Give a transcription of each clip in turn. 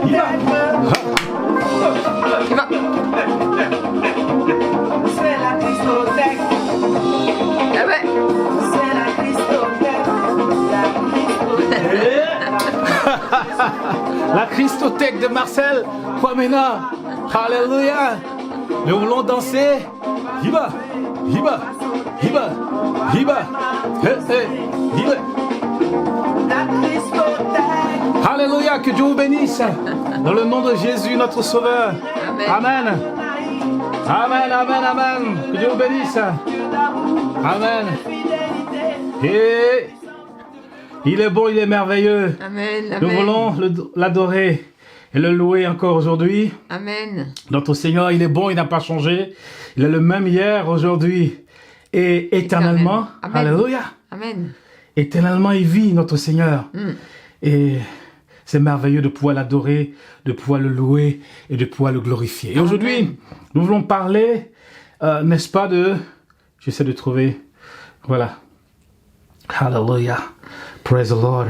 Il va. Il va. C'est la Christothèque. Ah ouais. C'est la Christothèque. La Christothèque de Marcel Kwamena. Alléluia. Nous voulons danser. Hiba, hiba, hiba, hiba. Hiba. La Christothèque. Alléluia, que Dieu vous bénisse. Dans le nom de Jésus, notre Sauveur. Amen. Amen, amen, amen. Que Dieu vous bénisse. Amen. Et il est bon, il est merveilleux. Amen. Nous Amen. voulons l'adorer et le louer encore aujourd'hui. Amen. Notre Seigneur, il est bon, il n'a pas changé. Il est le même hier, aujourd'hui et éternellement. Amen. Alléluia. Amen. Éternellement, il vit, notre Seigneur. Et c'est merveilleux de pouvoir l'adorer, de pouvoir le louer et de pouvoir le glorifier. Et aujourd'hui, nous voulons parler, n'est-ce pas, de... J'essaie de trouver... Voilà. Hallelujah. Praise the Lord.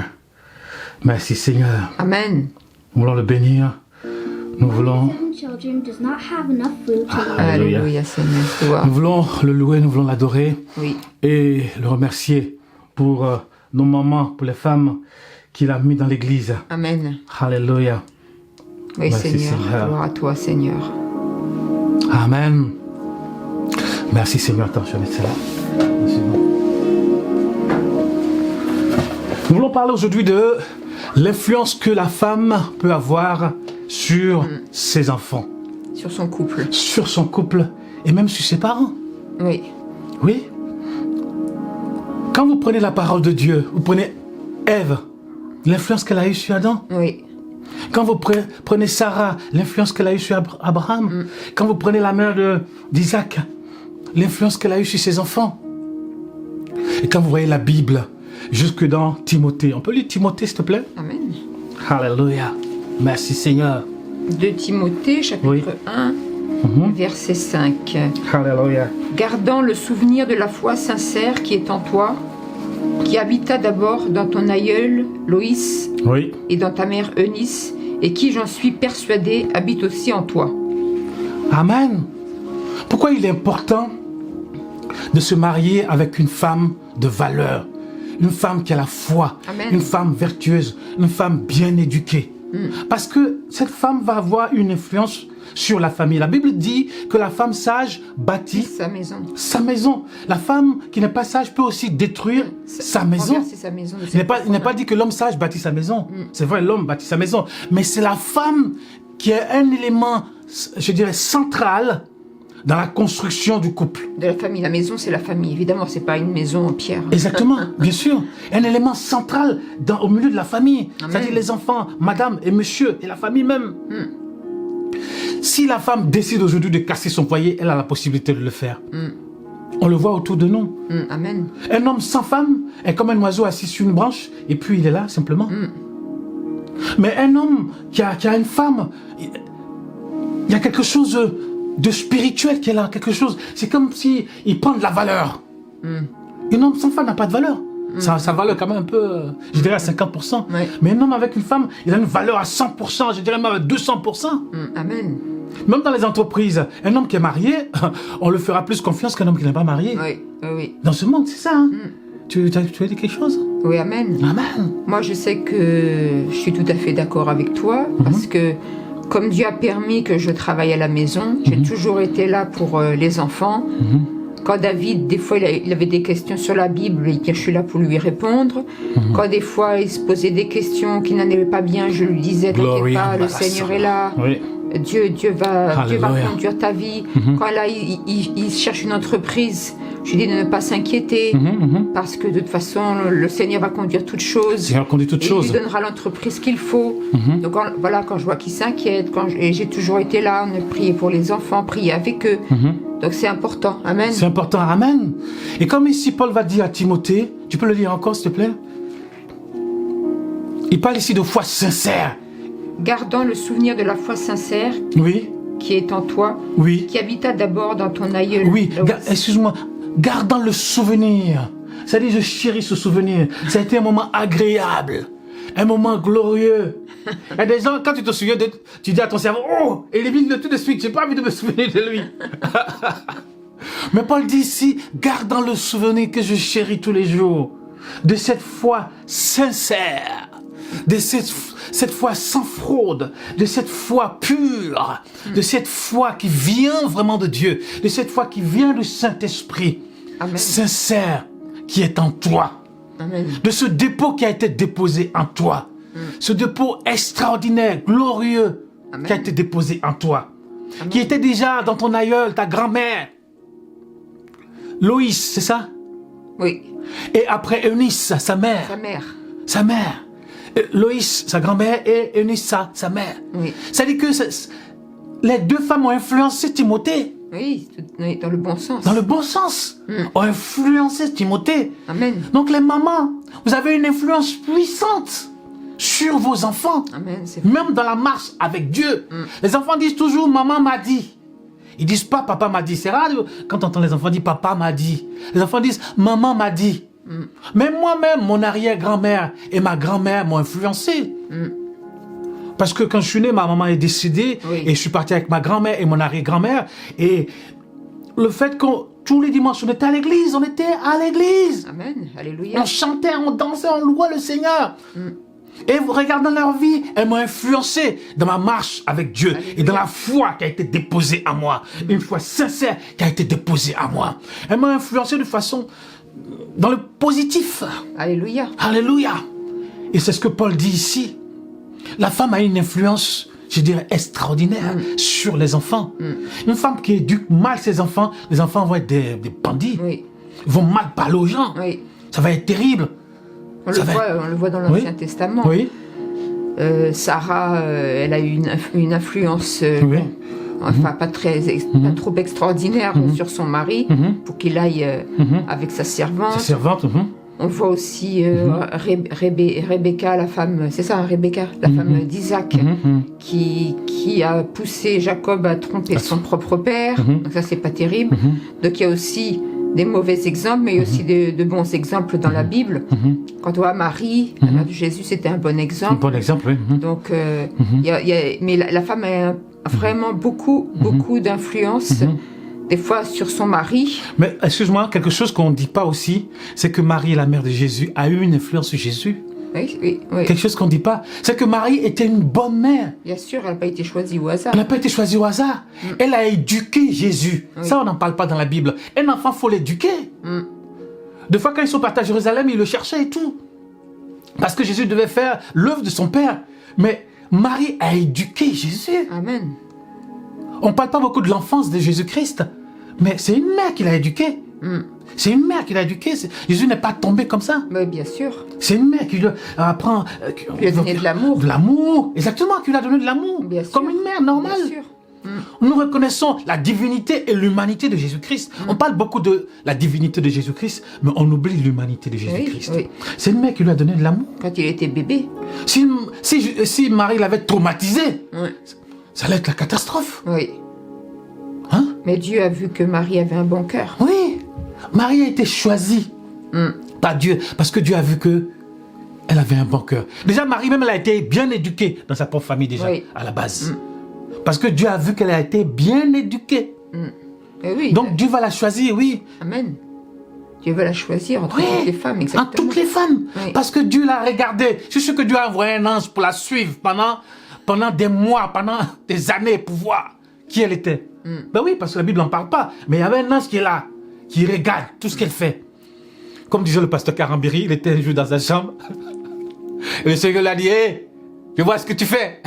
Merci Seigneur. Amen. Nous voulons le bénir. Nous voulons... Seven children does not have enough food to eat. Alléluia. Alléluia, Seigneur. Gloire. Nous voulons le louer, nous voulons l'adorer. Oui. Et le remercier pour nos mamans, pour les femmes qu'il a mis dans l'église. Amen. Alléluia. Oui, Merci, Seigneur. Seigneur. Gloire à toi, Seigneur. Amen. Merci Seigneur. Attends, je vais mettre ça là. Merci. Nous voulons parler aujourd'hui de l'influence que la femme peut avoir sur ses enfants, Sur son couple. sur son couple et même sur ses parents. Oui. Oui. Quand vous prenez la parole de Dieu, vous prenez Ève, l'influence qu'elle a eue sur Adam. Oui. Quand vous prenez Sarah, l'influence qu'elle a eue sur Abraham. Quand vous prenez la mère d'Isaac, l'influence qu'elle a eue sur ses enfants. Et quand vous voyez la Bible, jusque dans Timothée. On peut lire Timothée, s'il te plaît? Amen. Alléluia. Merci Seigneur. 2 Timothée, chapitre Oui. 1, verset 5. Alléluia. Gardant le souvenir de la foi sincère qui est en toi, qui habita d'abord dans ton aïeul Loïs Oui. et dans ta mère Eunice, et qui, j'en suis persuadé, habite aussi en toi. Amen. Pourquoi il est important de se marier avec une femme de valeur, une femme qui a la foi, Amen. une femme vertueuse, une femme bien éduquée? Parce que cette femme va avoir une influence sur la famille. La Bible dit que la femme sage bâtit Sa maison. sa maison. La femme qui n'est pas sage peut aussi détruire sa maison. Renverser sa maison. de Il ses n'est pas dit que l'homme sage bâtit sa maison. C'est vrai, l'homme bâtit sa maison. Mais c'est la femme qui est un élément, je dirais, central dans la construction du couple. De la famille. La maison, c'est la famille. Évidemment, c'est pas une maison en pierre. Exactement, bien sûr. Un élément central au milieu de la famille. Amen. C'est-à-dire les enfants, madame et monsieur, et la famille même. Si la femme décide aujourd'hui de casser son foyer, elle a la possibilité de le faire. On le voit autour de nous. Amen. Un homme sans femme est comme un oiseau assis sur une branche, et puis il est là, simplement. Mais un homme qui a une femme, il y a quelque chose de spirituel qui est là, quelque chose. C'est comme si il prend de la valeur. Un homme sans femme n'a pas de valeur. Ça valeur quand même un peu, je dirais à 50%. Ouais. Mais un homme avec une femme, il a une valeur à 100%, je dirais même à 200%. Amen. Même dans les entreprises, un homme qui est marié, on le fera plus confiance qu'un homme qui n'est pas marié. Oui, oui, oui. Dans ce monde, c'est ça. Hein? Tu as dit quelque chose? Oui, amen. Amen. Moi, je sais que je suis tout à fait d'accord avec toi, parce que comme Dieu a permis que je travaille à la maison, j'ai toujours été là pour les enfants. Quand David, des fois, il avait des questions sur la Bible, je suis là pour lui répondre. Quand des fois, il se posait des questions qui n'allaient pas bien, je lui disais, Glory t'inquiète pas, le and Seigneur blessing. est là. Oui. Dieu va Alléluia. conduire ta vie. Quand là, il cherche une entreprise, je lui dis de ne pas s'inquiéter, parce que de toute façon, le Seigneur va conduire toutes choses. Seigneur conduit toutes Et il choses. lui donnera l'entreprise qu'il faut. Donc voilà, quand je vois qu'il s'inquiète, et j'ai toujours été là, on a prié pour les enfants, prié avec eux. Donc c'est important. Amen. C'est important. Amen. Et comme ici, Paul va dire à Timothée, tu peux le lire encore, s'il te plaît? Il parle ici de foi sincère. Gardant le souvenir de la foi sincère Oui, qui est en toi, oui, qui habita d'abord dans ton aïeul. oui. Loïs. Excuse-moi. Gardant le souvenir. C'est-à-dire, je chéris ce souvenir. Ça a été un moment agréable. Un moment glorieux. Il y a des gens, quand tu te souviens de... Tu dis à ton cerveau, oh, élimine-le tout de suite, j'ai pas envie de me souvenir de lui. Mais Paul dit ici, garde dans le souvenir que je chéris tous les jours, de cette foi sincère, de cette foi sans fraude, de cette foi pure, de cette foi qui vient vraiment de Dieu, de cette foi qui vient du Saint-Esprit, Amen. sincère, qui est en toi, Amen. de ce dépôt qui a été déposé en toi, ce dépôt extraordinaire, glorieux, Amen. qui a été déposé en toi, Amen. qui était déjà dans ton aïeul, ta grand-mère, Loïs, c'est ça? Oui, Et après Eunice, sa mère. sa mère. Sa mère. Loïs, sa grand-mère, et Eunice, sa mère. Oui, Ça dit que les deux femmes ont influencé Timothée, oui, oui, dans le bon sens. dans le bon sens. Ont influencé Timothée. Amen. Donc les mamans, vous avez une influence puissante sur vos enfants. Amen, c'est vrai. Même dans la marche avec Dieu. Les enfants disent toujours « maman m'a dit ». Ils disent pas « papa m'a dit ». C'est rare quand on entend les enfants dire « papa m'a dit ». Les enfants disent « maman m'a dit ». Mais moi-même, mon arrière-grand-mère et ma grand-mère m'ont influencé. Parce que quand je suis né, ma maman est décédée. Oui. Et je suis parti avec ma grand-mère et mon arrière-grand-mère. Et le fait que tous les dimanches, on était à l'église. On était à l'église. Amen, alléluia. On chantait, on dansait, on louait le Seigneur. Et vous regardez leur vie, elles m'ont influencé dans ma marche avec Dieu. Alléluia. Et dans la foi qui a été déposée en moi. Une foi sincère qui a été déposée en moi. Elles m'ont influencé de façon... dans le positif. Alléluia. Alléluia. Et c'est ce que Paul dit ici. La femme a une influence, je dirais, extraordinaire sur les enfants. Une femme qui éduque mal ses enfants, les enfants vont être des bandits. Oui, Ils vont mal parler aux gens. oui. Ça va être terrible. On Ça le voit dans l'Ancien Testament. Oui. Sarah, elle a eu une influence, Oui. enfin pas trop extraordinaire sur son mari, pour qu'il aille avec sa servante. Sa servante. On voit aussi Rebecca, la femme, c'est ça, Rebecca, la femme d'Isaac, qui a poussé Jacob à tromper son propre père. Donc ça, c'est pas terrible. Donc il y a aussi des mauvais exemples, mais il y a aussi de bons exemples dans la Bible. Quand on voit Marie, la mère de Jésus, c'était un bon Un exemple. bon exemple, oui. Donc, mais la femme a vraiment beaucoup d'influence, des fois sur son mari. Mais excuse-moi, quelque chose qu'on ne dit pas aussi, c'est que Marie, la mère de Jésus, a eu une influence sur Jésus. Oui, oui. Quelque chose qu'on ne dit pas, c'est que Marie était une bonne mère. Bien sûr, elle n'a pas été choisie au hasard. Elle n'a pas été choisie au hasard. Elle a éduqué Jésus. Oui. Ça, on n'en parle pas dans la Bible. Un enfant, il faut l'éduquer. Des fois, quand ils sont partis à Jérusalem, ils le cherchaient et tout. Parce que Jésus devait faire l'œuvre de son Père. Mais Marie a éduqué Jésus. Amen. On ne parle pas beaucoup de l'enfance de Jésus-Christ. Mais c'est une mère qui l'a éduqué. C'est une mère qui l'a éduqué. Jésus n'est pas tombé comme ça. Oui, bien sûr. C'est une mère qui lui apprend... Qui lui a donné de l'amour. De l'amour. Exactement, qui lui a donné de l'amour. Bien sûr. Comme une mère normale. Bien sûr. Nous reconnaissons la divinité et l'humanité de Jésus-Christ. On parle beaucoup de la divinité de Jésus-Christ, mais on oublie l'humanité de Jésus-Christ. oui. C'est une mère qui lui a donné de l'amour. Quand il était bébé. Si Marie l'avait traumatisé, Oui. ça allait être la catastrophe. Oui. Hein? Mais Dieu a vu que Marie avait un bon cœur. Oui. Marie a été choisie par Dieu, parce que Dieu a vu que elle avait un bon cœur. Déjà, Marie même, elle a été bien éduquée dans sa propre famille déjà, Oui. à la base. Parce que Dieu a vu qu'elle a été bien éduquée. Et oui. Donc Dieu va la choisir, oui. Amen. Dieu va la choisir entre Oui, toutes les femmes, en exactement. toutes les femmes. Oui. Parce que Dieu l'a regardée. Je suis sûr que Dieu a envoyé un ange pour la suivre pendant des mois, pendant des années, pour voir qui elle était. Ben oui, parce que la Bible n'en parle pas. Mais il y avait un ange qui est là, qui regarde tout ce qu'elle fait. Comme disait le pasteur Karambiri, il était un jour dans sa chambre. Et le Seigneur lui a dit, hé, je vois ce que tu fais.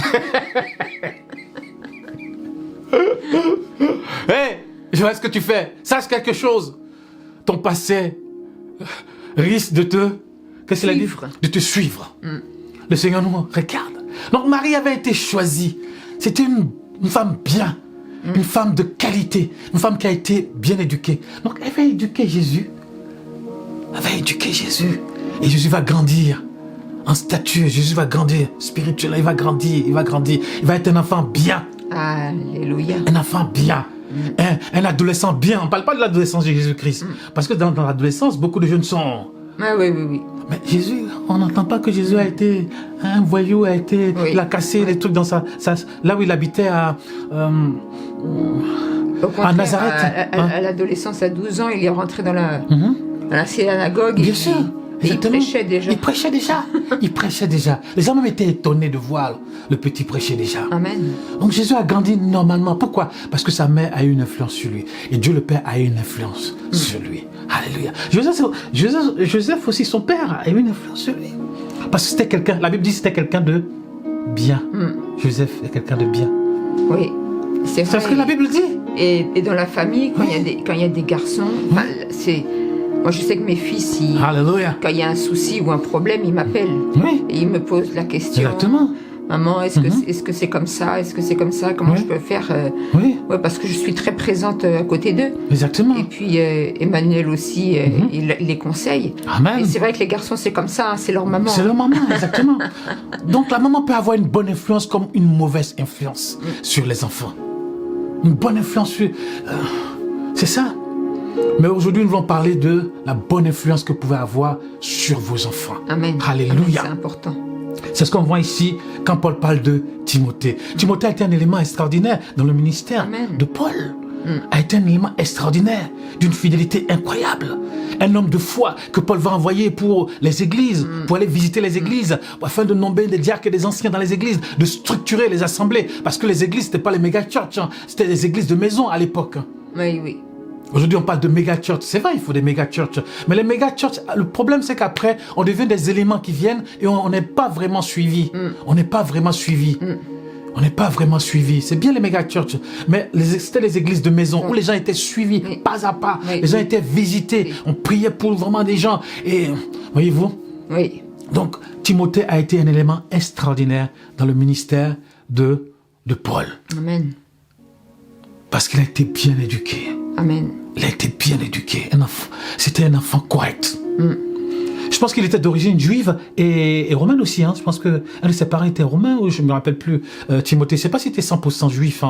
Hé, je vois ce que tu fais. Sache quelque chose. Ton passé risque de te... Qu'est-ce qu'il a dit? Suivre. De te suivre. Le Seigneur nous regarde. Donc Marie avait été choisie. C'était une femme bien. Une femme de qualité. Une femme qui a été bien éduquée. Donc elle va éduquer Jésus. Elle va éduquer Jésus. Et Jésus va grandir en stature. Jésus va grandir spirituellement. Il va grandir. Il va grandir. Il va être un enfant bien. Alléluia. Un enfant bien. Un adolescent bien. On ne parle pas de l'adolescence de Jésus-Christ. Parce que dans l'adolescence, beaucoup de jeunes sont... Ah, oui, oui, oui. Mais Jésus, on n'entend pas que Jésus a été un voyou, il a cassé les trucs dans là où il habitait Au contraire, à Nazareth. À l'adolescence, à 12 ans, il est rentré dans la synagogue. Bien sûr. Et il Exactement. prêchait déjà. Il prêchait déjà. Les gens même étaient étonnés de voir le petit prêcher déjà. Amen. Donc Jésus a grandi normalement. Pourquoi? Parce que sa mère a eu une influence sur lui. Et Dieu le Père a eu une influence sur lui. Alléluia. Joseph aussi, son père, a eu une influence sur lui. Parce que c'était quelqu'un, la Bible dit que c'était quelqu'un de bien. Joseph est quelqu'un de bien. Oui. C'est ce que la Bible dit. Et dans la famille, quand il y a des garçons, moi je sais que mes fils, Alléluia. quand il y a un souci ou un problème, ils m'appellent. Oui. Et ils me posent la question. Exactement. Maman, est-ce que c'est comme ça? Est-ce que c'est comme ça? Comment je peux faire? Oui. Ouais, parce que je suis très présente à côté d'eux. Exactement. Et puis Emmanuel aussi, il les conseille. Amen. Et c'est vrai que les garçons, c'est comme ça, hein, c'est leur maman. C'est leur maman, exactement. Donc la maman peut avoir une bonne influence comme une mauvaise influence sur les enfants. Une bonne influence sur... c'est ça. Mais aujourd'hui, nous allons parler de la bonne influence que vous pouvez avoir sur vos enfants. Amen. Alléluia. Amen, c'est important. C'est ce qu'on voit ici quand Paul parle de Timothée. Timothée a été un élément extraordinaire dans le ministère Amen. de Paul. A été un élément extraordinaire, d'une fidélité incroyable. Un homme de foi que Paul va envoyer pour les églises, pour aller visiter les églises, afin de nommer des diacres et des anciens dans les églises, de structurer les assemblées. Parce que les églises, c'était pas les méga-churches, c'était des églises de maison à l'époque. Oui, oui. Aujourd'hui, on parle de méga-church. C'est vrai, il faut des méga-church. Mais les méga-church, le problème, c'est qu'après, on devient des éléments qui viennent et on n'est pas vraiment suivi. On n'est pas vraiment suivi. On n'est pas vraiment suivi. C'est bien les méga-church, mais c'était les églises de maison où les gens étaient suivis pas à pas. Les gens étaient visités. On priait pour vraiment des gens. Et, voyez-vous? Oui. Donc, Timothée a été un élément extraordinaire dans le ministère de Paul. Amen. Parce qu'il a été bien éduqué. Amen. Il a été bien éduqué. C'était un enfant correct. Je pense qu'il était d'origine juive et romaine aussi. Je pense qu'un de ses parents était romain, ou je ne me rappelle plus. Timothée, je ne sais pas s'il était 100% juif.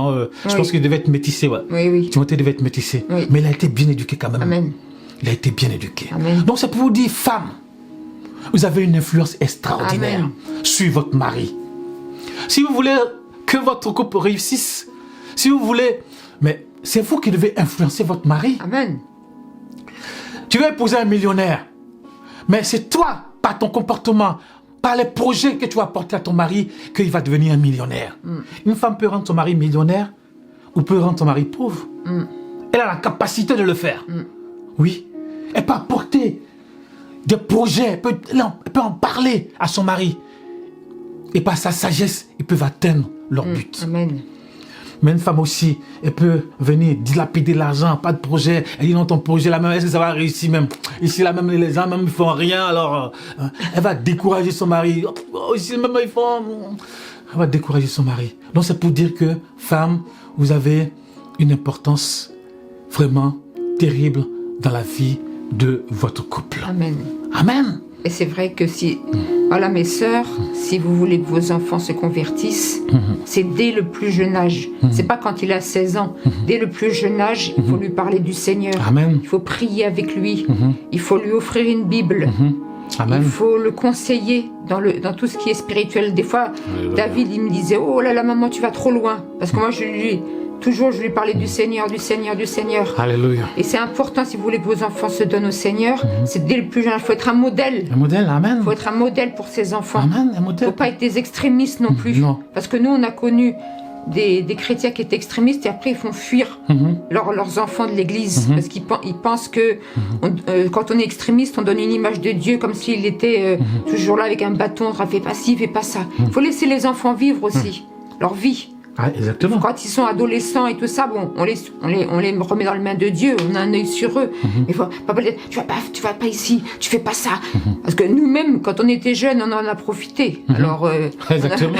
Je pense qu'il devait être métissé. Ouais. Oui, oui. Timothée devait être métissé. Oui. Mais il a été bien éduqué quand même. Amen. Il a été bien éduqué. Amen. Donc c'est pour vous dire, femme, vous avez une influence extraordinaire Amen. sur votre mari. Si vous voulez que votre couple réussisse, si vous voulez... Mais c'est vous qui devez influencer votre mari. Amen. Tu vas épouser un millionnaire. Mais c'est toi, par ton comportement, par les projets que tu vas apporter à ton mari, qu'il va devenir un millionnaire. Une femme peut rendre son mari millionnaire ou peut rendre son mari pauvre. Elle a la capacité de le faire. Oui. Elle peut apporter des projets, elle peut en parler à son mari. Et par sa sagesse, ils peuvent atteindre leur but. Amen. Mais une femme aussi, elle peut venir dilapider l'argent, pas de projet. Elle dit non, ton projet là même, est-ce que ça va réussir même? Ici là même, les gens même ils font rien, alors elle va décourager son mari. Oh, ici même ils font... Elle va décourager son mari. Donc c'est pour dire que, femme, vous avez une importance vraiment terrible dans la vie de votre couple. Amen. Amen. Et c'est vrai que voilà mes sœurs, si vous voulez que vos enfants se convertissent, c'est dès le plus jeune âge. C'est pas quand il a 16 ans. Dès le plus jeune âge, il faut lui parler du Seigneur. Amen. Il faut prier avec lui. Il faut lui offrir une Bible. Amen. Il faut le conseiller dans tout ce qui est spirituel. Des fois, David, il me disait, oh là là, maman, tu vas trop loin. Parce que moi, je lui parlais du Seigneur, du Seigneur, du Seigneur. Alléluia. Et c'est important, si vous voulez que vos enfants se donnent au Seigneur, c'est dès le plus jeune. Il faut être un modèle. Un modèle, amen. Il faut être un modèle pour ses enfants. Amen, un Il ne modèle. faut pas être des extrémistes non plus. Non. Parce que nous, on a connu des chrétiens qui étaient extrémistes et après, ils font fuir leurs enfants de l'église. Parce qu'ils pensent que quand on est extrémiste, on donne une image de Dieu comme s'il était toujours là avec un bâton, fais pas ci, fais pas ça. Il faut laisser les enfants vivre aussi, leur vie. Ah, exactement. Quand ils sont adolescents et tout ça, bon, on les remet dans les mains de Dieu, on a un œil sur eux. Il faut, papa, tu vas pas ici, tu fais pas ça. Parce que nous-mêmes, quand on était jeunes, on en a profité. Alors, Exactement.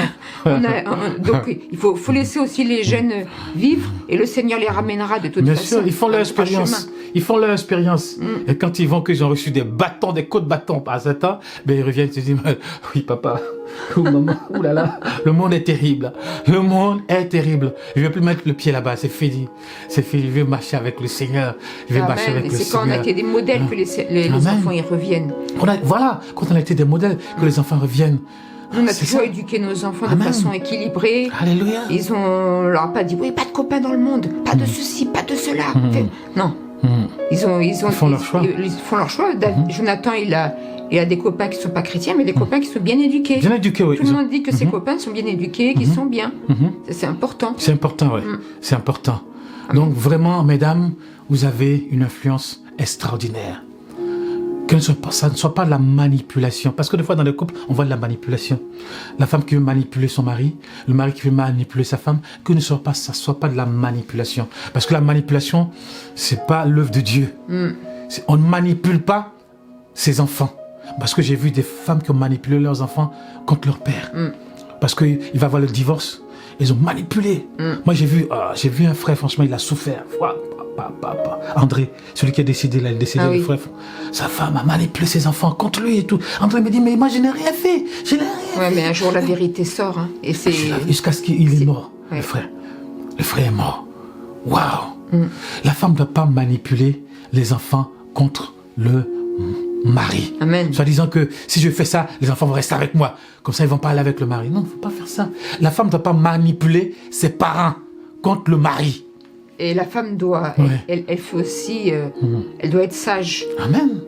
donc, il faut laisser aussi les jeunes vivre et le Seigneur les ramènera de toute Bien façon. sûr, ils font leur dans le droit expérience. chemin. Ils font leur expérience. Et quand ils vont qu'ils ont reçu des bâtons, des coups de bâton par Satan, ben ils reviennent et se disent, oui papa, ou maman, ouh là là, le monde est terrible. Le monde est terrible. Je ne vais plus mettre le pied là-bas, c'est fini. C'est fini, je vais marcher avec le Seigneur. Je vais marcher Amen. avec Et le c'est quand on a Seigneur. été des modèles que les Amen. enfants y reviennent. Voilà, quand on a été des modèles, que les enfants reviennent. Nous, on a C'est toujours ça. éduqué nos enfants de Amen. façon équilibrée. Alléluia. On leur a pas dit, oui, pas de copains dans le monde, pas de ceci, pas de cela. Non. Ils font leur choix. Ils font leur choix. Jonathan, il a des copains qui ne sont pas chrétiens, mais des copains qui sont bien éduqués. Bien éduqué, oui. Tout le monde dit que ses copains sont bien éduqués, qu'ils sont bien. Ça, c'est important. C'est important, oui. C'est important. Donc vraiment, mesdames, vous avez une influence extraordinaire. Que ça ne soit pas de la manipulation. Parce que des fois, dans les couples, on voit de la manipulation. La femme qui veut manipuler son mari, le mari qui veut manipuler sa femme, que ça soit pas de la manipulation. Parce que la manipulation, c'est pas l'œuvre de Dieu. On ne manipule pas ses enfants. Parce que j'ai vu des femmes qui ont manipulé leurs enfants contre leur père. Parce qu'il va y avoir le divorce. Ils ont manipulé. Moi, j'ai vu un frère, franchement, il a souffert. André, celui qui est décédé, il a décédé, Ah oui. le frère. Sa femme a manipulé ses enfants contre lui et tout. André me dit, mais moi, je n'ai rien fait. Je n'ai rien Ouais, fait. mais un jour, la vérité sort. Hein, et c'est. Jusqu'à ce qu'il est mort, Ouais. le frère. Le frère est mort. Waouh. La femme ne doit pas manipuler les enfants contre le mari. Amen. Soit disant que si je fais ça, les enfants vont rester avec moi. Comme ça, ils vont pas aller avec le mari. Non, il ne faut pas faire ça. La femme ne doit pas manipuler ses parents contre le mari. Et la femme doit. Ouais. Elle fait aussi. Elle doit être sage. Amen.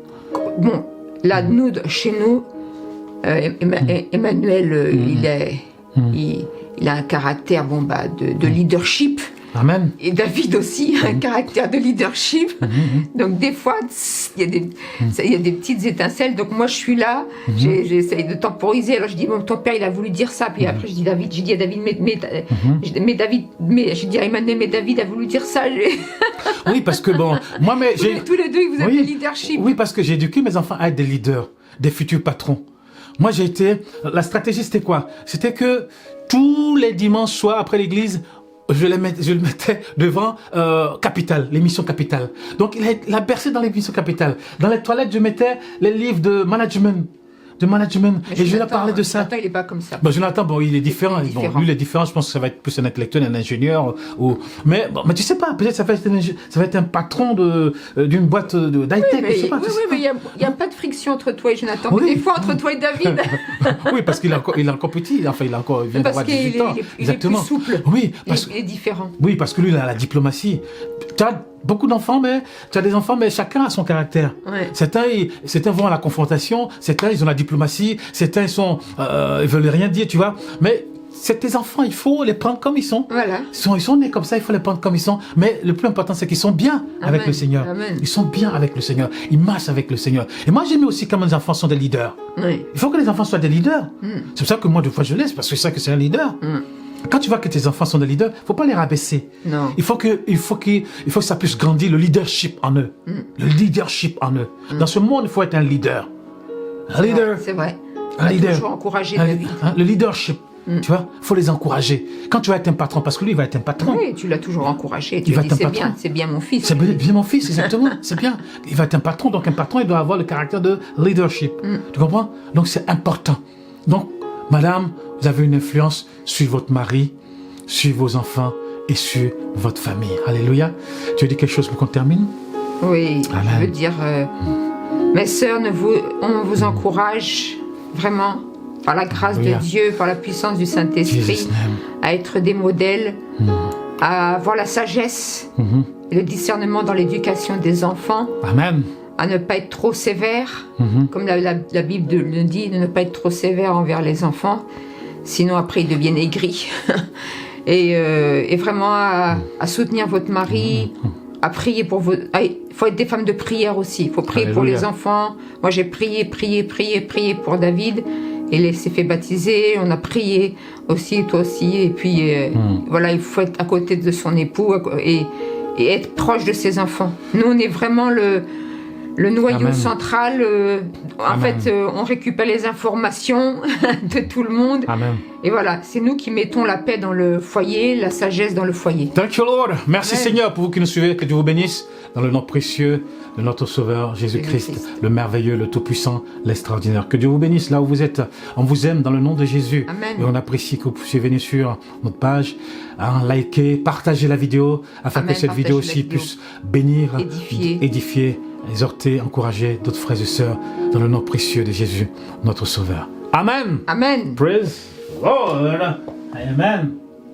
Bon, là, nous, chez nous, Emmanuel, il a un caractère de leadership. Amen. Et David aussi a un caractère de leadership. Donc des fois, il y a des petites étincelles. Donc moi, je suis là, j'essaye de temporiser. Alors je dis, bon, ton père, il a voulu dire ça. Puis après, je dis à David, je dis à Emmanuel, mais David a voulu dire ça. Oui, parce que bon, moi, mais j'ai... Tous les deux, ils vous avez le leadership. Oui, parce que j'ai éduqué mes enfants à être des leaders, des futurs patrons. Moi, la stratégie, c'était quoi? C'était que tous les dimanches soirs, après l'église, je le mettais devant Capital, l'émission Capital. Donc, il a bercé dans l'émission Capital. Dans les toilettes, je mettais les livres de management. Et je leur parlais de ça. Jonathan, il n'est pas comme ça. Bon, Jonathan, il est différent. Il est différent. Bon, lui, il est différent. Je pense que ça va être plus un intellectuel, un ingénieur. Mais tu sais pas, peut-être ça va être un patron d'une boîte d'high-tech. Oui, je sais pas, mais il n'y a pas de friction entre toi et Jonathan. Oui. Mais des fois, entre toi et David. Oui, parce qu'il est encore petit. Enfin, il vient Parce d'avoir qu'il 18 ans. il est plus souple. Oui, Il est différent. oui, parce que lui, il a la diplomatie. Tu as beaucoup d'enfants, mais tu as des enfants, mais chacun a son caractère. Ouais. Certains vont à la confrontation, certains, ils ont la diplomatie, certains, ils veulent rien dire, tu vois. Mais c'est tes enfants, il faut les prendre comme ils sont. Voilà. Ils sont nés comme ça, il faut les prendre comme ils sont. Mais le plus important, c'est qu'ils sont bien avec le Seigneur. Amen. Ils sont bien avec le Seigneur. Ils marchent avec le Seigneur. Et moi, j'aime aussi quand mes enfants sont des leaders. Oui. Il faut que les enfants soient des leaders. C'est pour ça que moi, des fois, je laisse, parce que je sais que c'est un leader. Quand tu vois que tes enfants sont des leaders, faut pas les rabaisser. Non. Il faut que ça puisse grandir le leadership en eux. Le leadership en eux. Dans ce monde, il faut être un leader. Un leader. C'est vrai. Un leader. Toujours encourager Un- David. le leadership. Tu vois, faut les encourager. Quand tu vas être un patron, parce que lui, il va être un patron. Oui, tu l'as toujours encouragé. Tu Il va lui as dit, être un patron. c'est bien mon fils. C'est bien mon fils, exactement. C'est bien. Il va être un patron. Donc, un patron, il doit avoir le caractère de leadership. Tu comprends? Donc, c'est important. Donc, madame, vous avez une influence sur votre mari, sur vos enfants et sur votre famille. Alléluia. Tu veux dire quelque chose pour qu'on termine? Oui, Amen. je veux dire, mes sœurs, on vous encourage vraiment, par la grâce Alléluia. de Dieu, par la puissance du Jesus Saint-Esprit, name. à être des modèles, à avoir la sagesse et le discernement dans l'éducation des enfants, Amen. à ne pas être trop sévère, comme la Bible le dit, de ne pas être trop sévère envers les enfants, sinon après ils deviennent aigris. et vraiment à soutenir votre mari, à prier pour vous. Il faut être des femmes de prière aussi. Il faut prier pour Alléluia. les enfants. Moi, j'ai prié pour David. Il s'est fait baptiser. On a prié aussi, toi aussi. Et puis, voilà, il faut être à côté de son époux et être proche de ses enfants. Nous, on est vraiment le noyau Amen. central. En Amen. fait, on récupère les informations de tout le monde. Amen. Et voilà, c'est nous qui mettons la paix dans le foyer, la sagesse dans le foyer. Thank you, Lord. Merci Amen. Seigneur pour vous qui nous suivez. Que Dieu vous bénisse dans le nom précieux de notre Sauveur Jésus-Christ, Jésus-Christ. le merveilleux, le tout-puissant, l'extraordinaire. Que Dieu vous bénisse là où vous êtes. On vous aime dans le nom de Jésus. Amen. Et on apprécie que vous puissiez venir sur notre page, liker, partager la vidéo, afin Amen. que cette vidéo Partagez la aussi vidéo. puisse bénir, Édifier. exhorter, encourager d'autres frères et sœurs dans le nom précieux de Jésus, notre Sauveur. Amen. Amen. Praise the Lord. Amen.